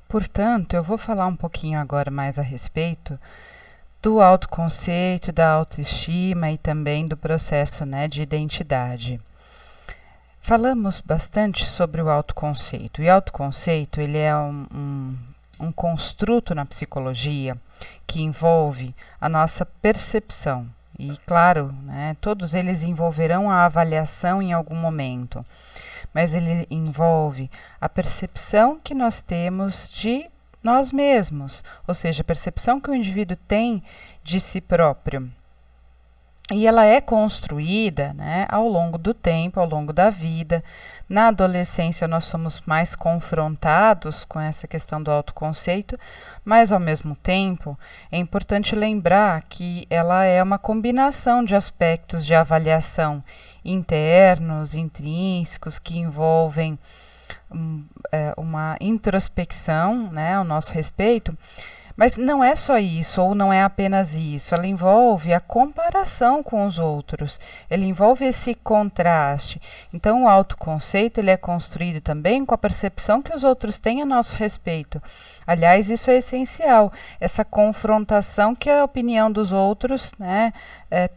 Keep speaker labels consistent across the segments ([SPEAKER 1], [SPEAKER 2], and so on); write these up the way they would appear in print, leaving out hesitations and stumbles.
[SPEAKER 1] Portanto, eu vou falar um pouquinho agora mais a respeito do autoconceito, da autoestima e também do processo, né, de identidade. Falamos bastante sobre o autoconceito. E autoconceito, ele é um construto na psicologia que envolve a nossa percepção. E, claro, né, todos eles envolverão a avaliação em algum momento, mas ele envolve a percepção que nós temos de nós mesmos, ou seja, a percepção que o indivíduo tem de si próprio. E ela é construída, né, ao longo do tempo, ao longo da vida. Na adolescência nós somos mais confrontados com essa questão do autoconceito, mas ao mesmo tempo é importante lembrar que ela é uma combinação de aspectos de avaliação internos, intrínsecos, que envolvem uma introspecção, né, ao nosso respeito. Mas não é só isso, ou não é apenas isso, ela envolve a comparação com os outros, ele envolve esse contraste. Então, o autoconceito ele é construído também com a percepção que os outros têm a nosso respeito. Aliás, isso é essencial, essa confrontação que a opinião dos outros, né,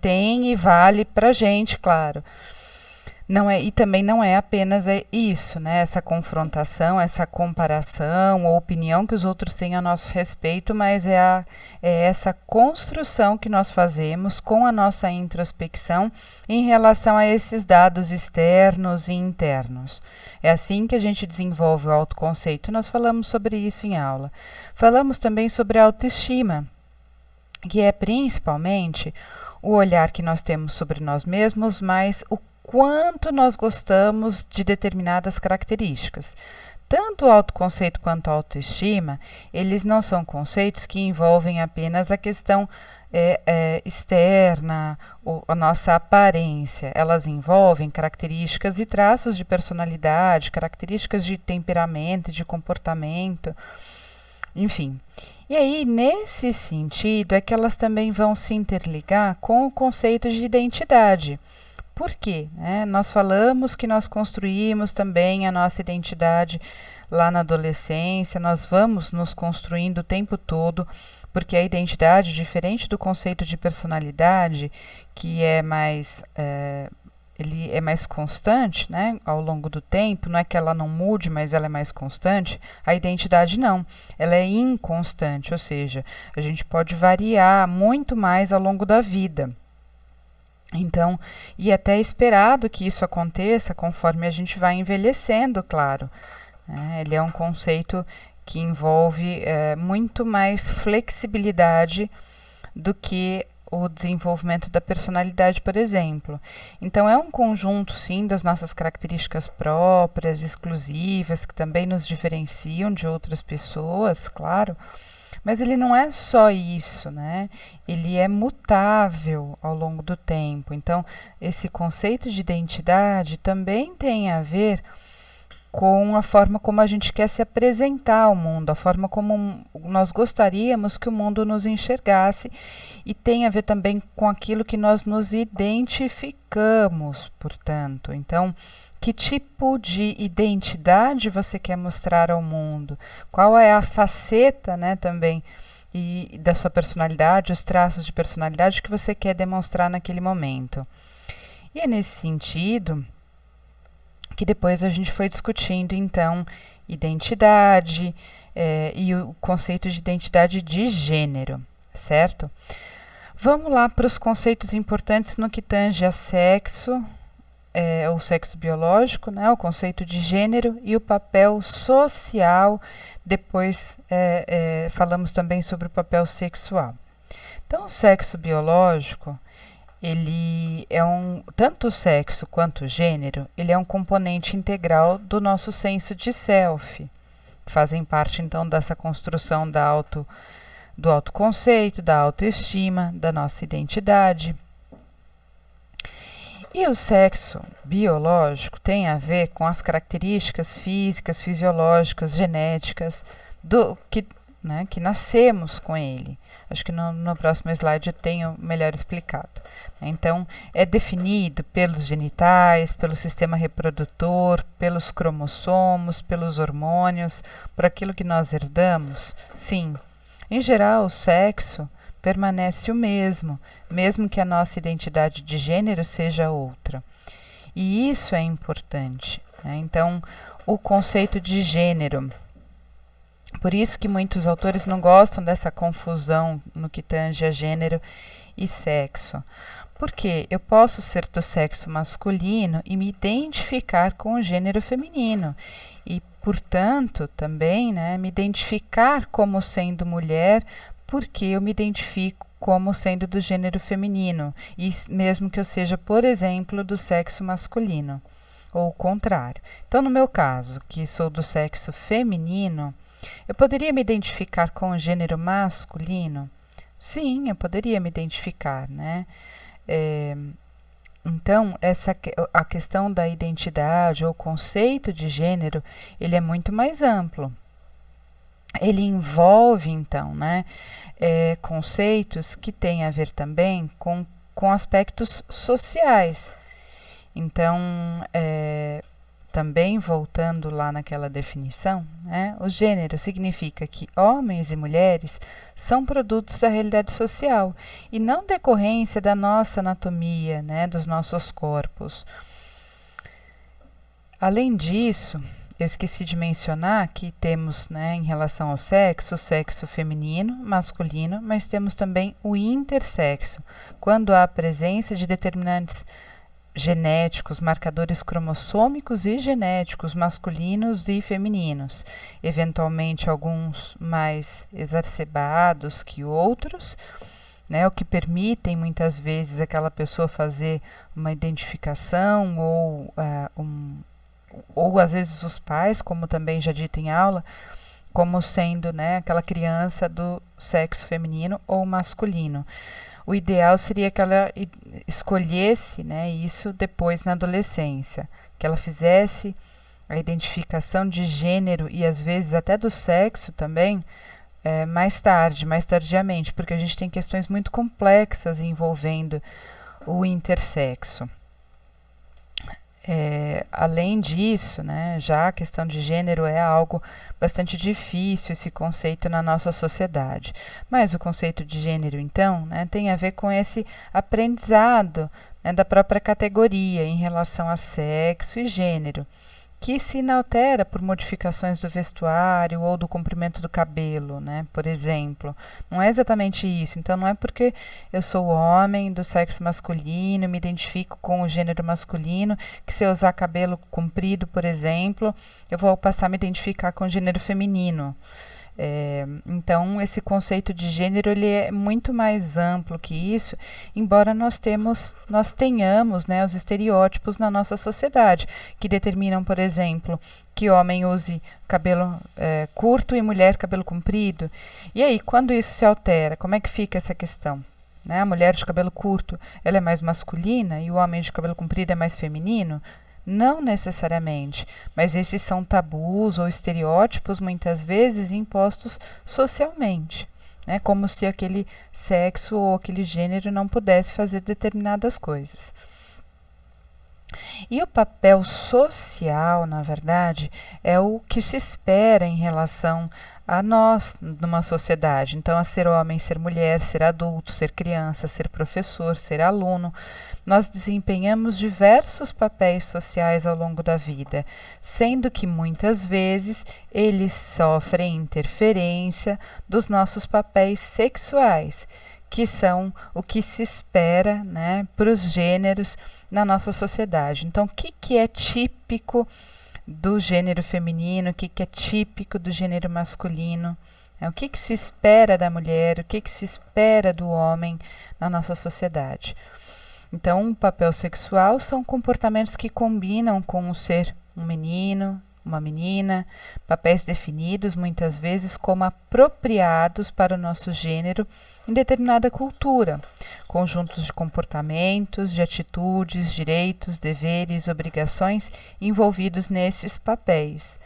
[SPEAKER 1] tem e vale para a gente, claro. Não é, e também não é apenas isso, né? Essa confrontação, essa comparação ou opinião que os outros têm a nosso respeito, mas é essa construção que nós fazemos com a nossa introspecção em relação a esses dados externos e internos. É assim que a gente desenvolve o autoconceito. Nós falamos sobre isso em aula. Falamos também sobre a autoestima, que é principalmente o olhar que nós temos sobre nós mesmos, mas o quanto nós gostamos de determinadas características. Tanto o autoconceito quanto a autoestima, eles não são conceitos que envolvem apenas a questão externa, a nossa aparência. Elas envolvem características e traços de personalidade, características de temperamento, de comportamento, enfim. E aí, nesse sentido, é que elas também vão se interligar com o conceito de identidade. Por quê? Nós falamos que nós construímos também a nossa identidade lá na adolescência, nós vamos nos construindo o tempo todo, porque a identidade, diferente do conceito de personalidade, que ele é mais constante, né, ao longo do tempo, não é que ela não mude, mas ela é mais constante, a identidade não, ela é inconstante, ou seja, a gente pode variar muito mais ao longo da vida. Então, e até é esperado que isso aconteça conforme a gente vai envelhecendo, claro. Ele é um conceito que envolve muito mais flexibilidade do que o desenvolvimento da personalidade, por exemplo. Então, é um conjunto, sim, das nossas características próprias, exclusivas, que também nos diferenciam de outras pessoas, claro. Mas ele não é só isso, né? Ele é mutável ao longo do tempo. Então, esse conceito de identidade também tem a ver com a forma como a gente quer se apresentar ao mundo, a forma como nós gostaríamos que o mundo nos enxergasse, e tem a ver também com aquilo que nós nos identificamos, portanto. Então, que tipo de identidade você quer mostrar ao mundo? Qual é a faceta, né, também, e da sua personalidade, os traços de personalidade que você quer demonstrar naquele momento? E é nesse sentido que depois a gente foi discutindo, então, identidade e o conceito de identidade de gênero, certo? Vamos lá para os conceitos importantes no que tange a sexo, o sexo biológico, né, o conceito de gênero e o papel social. Depois falamos também sobre o papel sexual. Então, o sexo biológico, ele é tanto o sexo quanto o gênero, ele é um componente integral do nosso senso de self. Fazem parte, então, dessa construção do autoconceito, da autoestima, da nossa identidade. E o sexo biológico tem a ver com as características físicas, fisiológicas, genéticas, que né, que nascemos com ele. Acho que no próximo slide eu tenho melhor explicado. Então, é definido pelos genitais, pelo sistema reprodutor, pelos cromossomos, pelos hormônios, por aquilo que nós herdamos? Sim. Em geral, o sexo permanece o mesmo, mesmo que a nossa identidade de gênero seja outra. E isso é importante, né? Então, o conceito de gênero. Por isso que muitos autores não gostam dessa confusão no que tange a gênero e sexo. Porque eu posso ser do sexo masculino e me identificar com o gênero feminino. E, portanto, também, né, me identificar como sendo mulher, porque eu me identifico como sendo do gênero feminino, e mesmo que eu seja, por exemplo, do sexo masculino, ou o contrário. Então, no meu caso, que sou do sexo feminino, eu poderia me identificar com o gênero masculino? Sim, eu poderia me identificar, né? Então, a questão da identidade ou conceito de gênero, ele é muito mais amplo. Ele envolve, então, né, conceitos que têm a ver também com aspectos sociais. Então, também voltando lá naquela definição, né, o gênero significa que homens e mulheres são produtos da realidade social e não decorrência da nossa anatomia, né, dos nossos corpos. Além disso, eu esqueci de mencionar que temos, né, em relação ao sexo, o sexo feminino, masculino, mas temos também o intersexo, quando há a presença de determinantes genéticos, marcadores cromossômicos e genéticos masculinos e femininos, eventualmente alguns mais exacerbados que outros, né, o que permitem muitas vezes aquela pessoa fazer uma identificação ou às vezes os pais, como também já dito em aula, como sendo, né, aquela criança do sexo feminino ou masculino. O ideal seria que ela escolhesse, né, isso depois na adolescência, que ela fizesse a identificação de gênero e às vezes até do sexo também mais tardiamente, porque a gente tem questões muito complexas envolvendo o intersexo. Além disso, né, já a questão de gênero é algo bastante difícil, esse conceito na nossa sociedade. Mas o conceito de gênero, então, né, tem a ver com esse aprendizado, né, da própria categoria em relação a sexo e gênero, que se inaltera por modificações do vestuário ou do comprimento do cabelo, né, por exemplo. Não é exatamente isso. Então, não é porque eu sou homem do sexo masculino, me identifico com o gênero masculino, que se eu usar cabelo comprido, por exemplo, eu vou passar a me identificar com o gênero feminino. Então, esse conceito de gênero ele é muito mais amplo que isso, embora nós tenhamos, né, os estereótipos na nossa sociedade, que determinam, por exemplo, que homem use cabelo curto e mulher cabelo comprido. E aí, quando isso se altera, como é que fica essa questão? Né? A mulher de cabelo curto ela é mais masculina e o homem de cabelo comprido é mais feminino? Não necessariamente, mas esses são tabus ou estereótipos muitas vezes impostos socialmente, né? Como se aquele sexo ou aquele gênero não pudesse fazer determinadas coisas. E o papel social, na verdade, é o que se espera em relação a nós numa sociedade. Então, a ser homem, ser mulher, ser adulto, ser criança, ser professor, ser aluno. Nós desempenhamos diversos papéis sociais ao longo da vida, sendo que muitas vezes eles sofrem interferência dos nossos papéis sexuais, que são o que se espera, né, para os gêneros na nossa sociedade. Então, o que é típico do gênero feminino, o que é típico do gênero masculino, o que se espera da mulher, o que se espera do homem na nossa sociedade. Então, o papel sexual são comportamentos que combinam com o ser um menino, uma menina, papéis definidos muitas vezes como apropriados para o nosso gênero em determinada cultura, conjuntos de comportamentos, de atitudes, direitos, deveres, obrigações envolvidos nesses papéis.